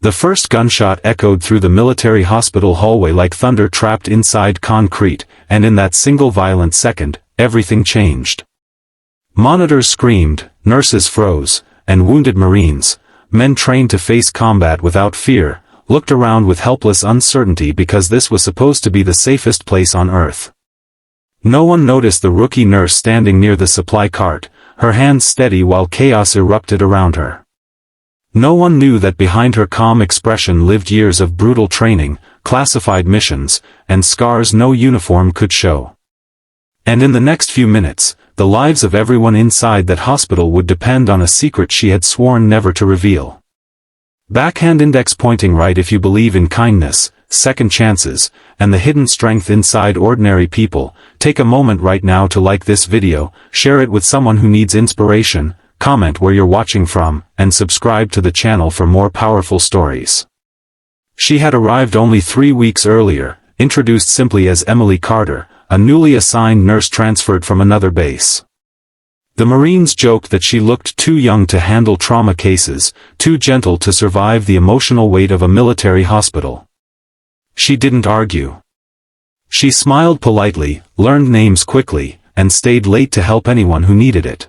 The first gunshot echoed through the military hospital hallway like thunder trapped inside concrete, and in that single violent second, everything changed. Monitors screamed, nurses froze, and wounded Marines, men trained to face combat without fear, looked around with helpless uncertainty because this was supposed to be the safest place on Earth. No one noticed the rookie nurse standing near the supply cart, her hands steady while chaos erupted around her. No one knew that behind her calm expression lived years of brutal training, classified missions, and scars no uniform could show. And in the next few minutes, the lives of everyone inside that hospital would depend on a secret she had sworn never to reveal. Backhand index pointing right if you believe in kindness, second chances, and the hidden strength inside ordinary people. Take a moment right now to like this video, share it with someone who needs inspiration, comment where you're watching from, and subscribe to the channel for more powerful stories. She had arrived only 3 weeks earlier, introduced simply as Emily Carter, a newly assigned nurse transferred from another base. The Marines joked that she looked too young to handle trauma cases, too gentle to survive the emotional weight of a military hospital. She didn't argue. She smiled politely, learned names quickly, and stayed late to help anyone who needed it.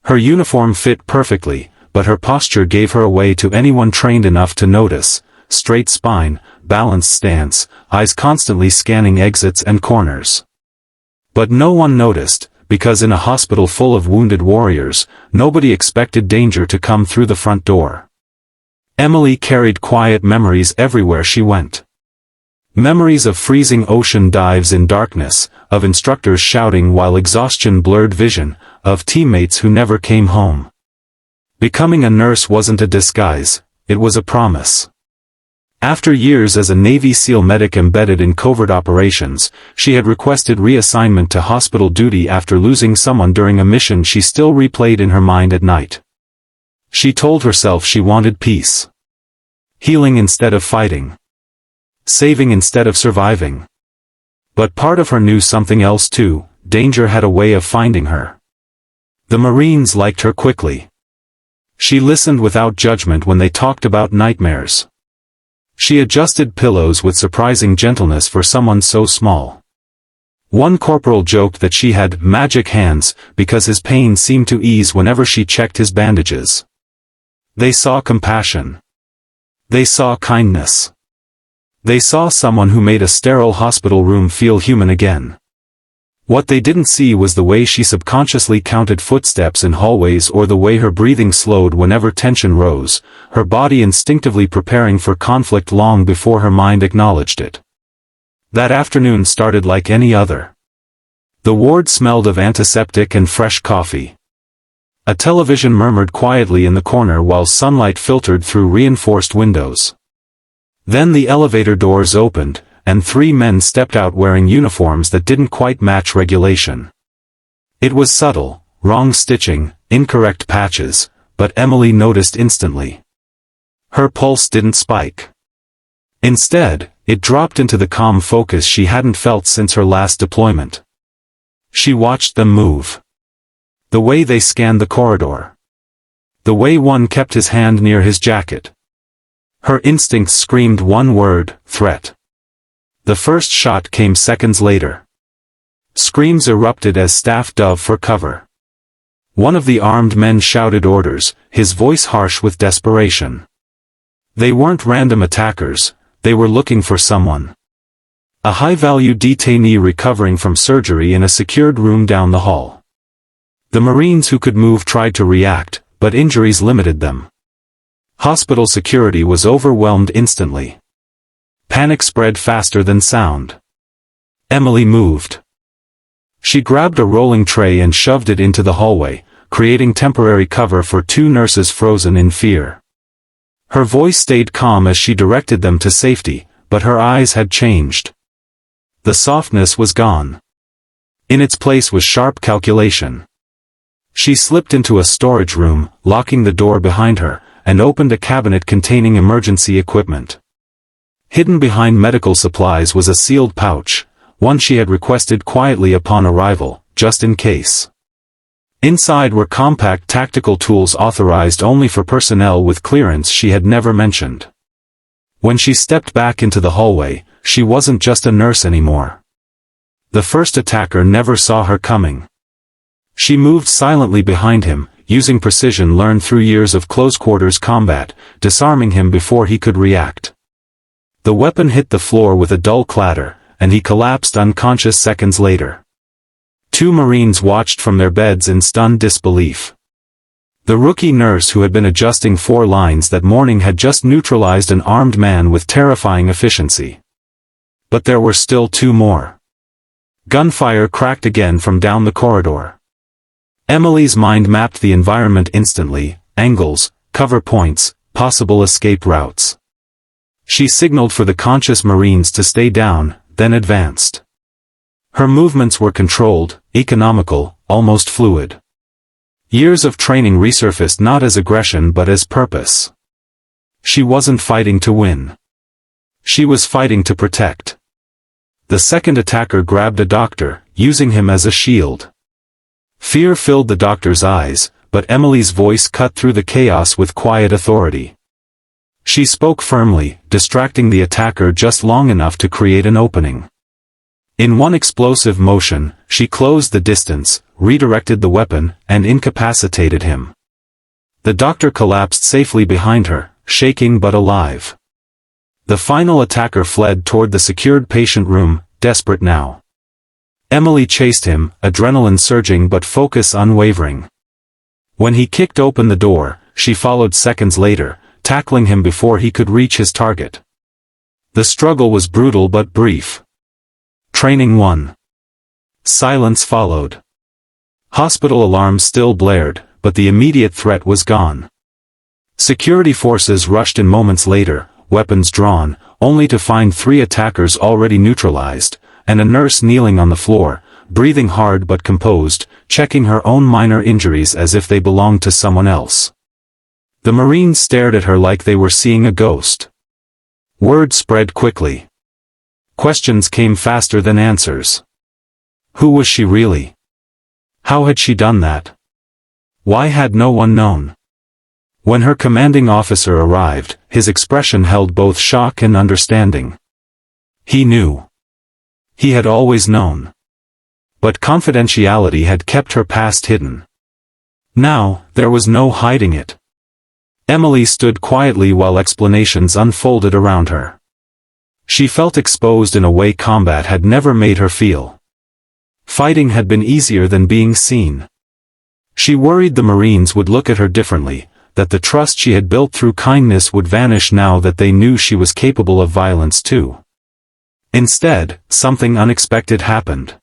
Her uniform fit perfectly, but her posture gave her away to anyone trained enough to notice: straight spine, balanced stance, eyes constantly scanning exits and corners. But no one noticed, because in a hospital full of wounded warriors, nobody expected danger to come through the front door. Emily carried quiet memories everywhere she went. Memories of freezing ocean dives in darkness, of instructors shouting while exhaustion blurred vision, of teammates who never came home. Becoming a nurse wasn't a disguise, it was a promise. After years as a Navy SEAL medic embedded in covert operations, she had requested reassignment to hospital duty after losing someone during a mission she still replayed in her mind at night. She told herself she wanted peace. Healing instead of fighting. Saving instead of surviving. But part of her knew something else too: danger had a way of finding her. The Marines liked her quickly. She listened without judgment when they talked about nightmares. She adjusted pillows with surprising gentleness for someone so small. One corporal joked that she had magic hands because his pain seemed to ease whenever she checked his bandages. They saw compassion. They saw kindness. They saw someone who made a sterile hospital room feel human again. What they didn't see was the way she subconsciously counted footsteps in hallways or the way her breathing slowed whenever tension rose, her body instinctively preparing for conflict long before her mind acknowledged it. That afternoon started like any other. The ward smelled of antiseptic and fresh coffee. A television murmured quietly in the corner while sunlight filtered through reinforced windows. Then the elevator doors opened, and 3 men stepped out wearing uniforms that didn't quite match regulation. It was subtle, wrong stitching, incorrect patches, but Emily noticed instantly. Her pulse didn't spike. Instead, it dropped into the calm focus she hadn't felt since her last deployment. She watched them move. The way they scanned the corridor. The way one kept his hand near his jacket. Her instincts screamed one word: threat. The first shot came seconds later. Screams erupted as staff dove for cover. One of the armed men shouted orders, his voice harsh with desperation. They weren't random attackers, they were looking for someone. A high-value detainee recovering from surgery in a secured room down the hall. The Marines who could move tried to react, but injuries limited them. Hospital security was overwhelmed instantly. Panic spread faster than sound. Emily moved. She grabbed a rolling tray and shoved it into the hallway, creating temporary cover for 2 nurses frozen in fear. Her voice stayed calm as she directed them to safety, but her eyes had changed. The softness was gone. In its place was sharp calculation. She slipped into a storage room, locking the door behind her, and opened a cabinet containing emergency equipment. Hidden behind medical supplies was a sealed pouch, one she had requested quietly upon arrival, just in case. Inside were compact tactical tools authorized only for personnel with clearance she had never mentioned. When she stepped back into the hallway, she wasn't just a nurse anymore. The first attacker never saw her coming. She moved silently behind him, using precision learned through years of close-quarters combat, disarming him before he could react. The weapon hit the floor with a dull clatter, and he collapsed unconscious seconds later. 2 Marines watched from their beds in stunned disbelief. The rookie nurse who had been adjusting 4 lines that morning had just neutralized an armed man with terrifying efficiency. But there were still 2 more. Gunfire cracked again from down the corridor. Emily's mind mapped the environment instantly: angles, cover points, possible escape routes. She signaled for the conscious Marines to stay down, then advanced. Her movements were controlled, economical, almost fluid. Years of training resurfaced not as aggression but as purpose. She wasn't fighting to win. She was fighting to protect. The second attacker grabbed a doctor, using him as a shield. Fear filled the doctor's eyes, but Emily's voice cut through the chaos with quiet authority. She spoke firmly, distracting the attacker just long enough to create an opening. In one explosive motion, she closed the distance, redirected the weapon, and incapacitated him. The doctor collapsed safely behind her, shaking but alive. The final attacker fled toward the secured patient room, desperate now. Emily chased him, adrenaline surging but focus unwavering. When he kicked open the door, she followed seconds later, tackling him before he could reach his target. The struggle was brutal but brief. Training 1. Silence followed. Hospital alarms still blared, but the immediate threat was gone. Security forces rushed in moments later, weapons drawn, only to find 3 attackers already neutralized, and a nurse kneeling on the floor, breathing hard but composed, checking her own minor injuries as if they belonged to someone else. The Marines stared at her like they were seeing a ghost. Word spread quickly. Questions came faster than answers. Who was she really? How had she done that? Why had no one known? When her commanding officer arrived, his expression held both shock and understanding. He knew. He had always known. But confidentiality had kept her past hidden. Now, there was no hiding it. Emily stood quietly while explanations unfolded around her. She felt exposed in a way combat had never made her feel. Fighting had been easier than being seen. She worried the Marines would look at her differently, that the trust she had built through kindness would vanish now that they knew she was capable of violence too. Instead, something unexpected happened.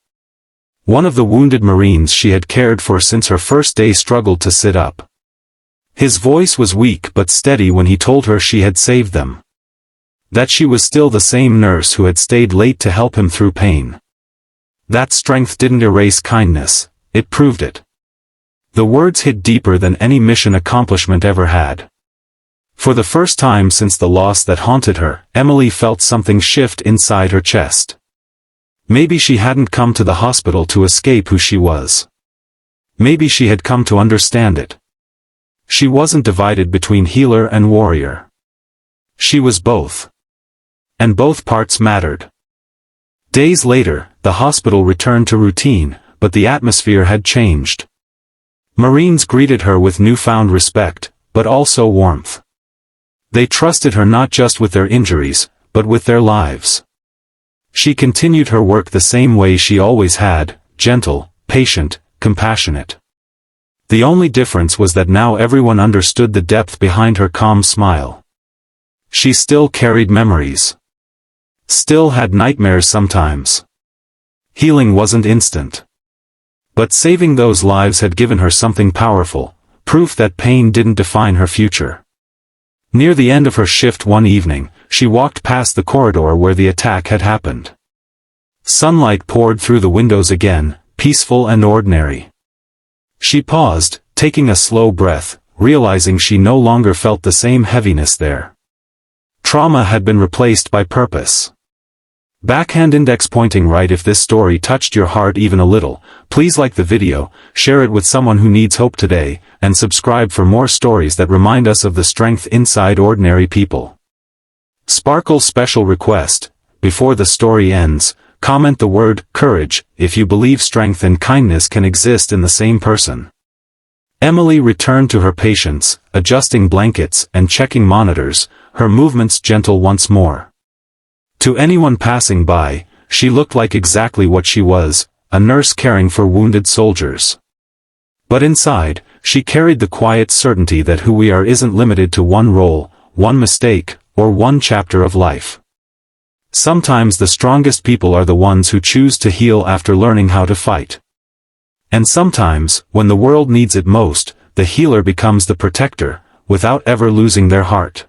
One of the wounded Marines she had cared for since her first day struggled to sit up. His voice was weak but steady when he told her she had saved them. That she was still the same nurse who had stayed late to help him through pain. That strength didn't erase kindness, it proved it. The words hit deeper than any mission accomplishment ever had. For the first time since the loss that haunted her, Emily felt something shift inside her chest. Maybe she hadn't come to the hospital to escape who she was. Maybe she had come to understand it. She wasn't divided between healer and warrior. She was both. And both parts mattered. Days later, the hospital returned to routine, but the atmosphere had changed. Marines greeted her with newfound respect, but also warmth. They trusted her not just with their injuries, but with their lives. She continued her work the same way she always had, gentle, patient, compassionate. The only difference was that now everyone understood the depth behind her calm smile. She still carried memories. Still had nightmares sometimes. Healing wasn't instant. But saving those lives had given her something powerful, proof that pain didn't define her future. Near the end of her shift one evening, she walked past the corridor where the attack had happened. Sunlight poured through the windows again, peaceful and ordinary. She paused, taking a slow breath, realizing she no longer felt the same heaviness there. Trauma had been replaced by purpose. Backhand index pointing right. If this story touched your heart even a little, please like the video, share it with someone who needs hope today, and subscribe for more stories that remind us of the strength inside ordinary people. Sparkle special request: before the story ends, comment the word courage if you believe strength and kindness can exist in the same person. Emily returned to her patients, adjusting blankets and checking monitors, her movements gentle once more. To anyone passing by, she looked like exactly what she was, a nurse caring for wounded soldiers. But inside, she carried the quiet certainty that who we are isn't limited to one role, one mistake, or one chapter of life. Sometimes the strongest people are the ones who choose to heal after learning how to fight. And sometimes, when the world needs it most, the healer becomes the protector, without ever losing their heart.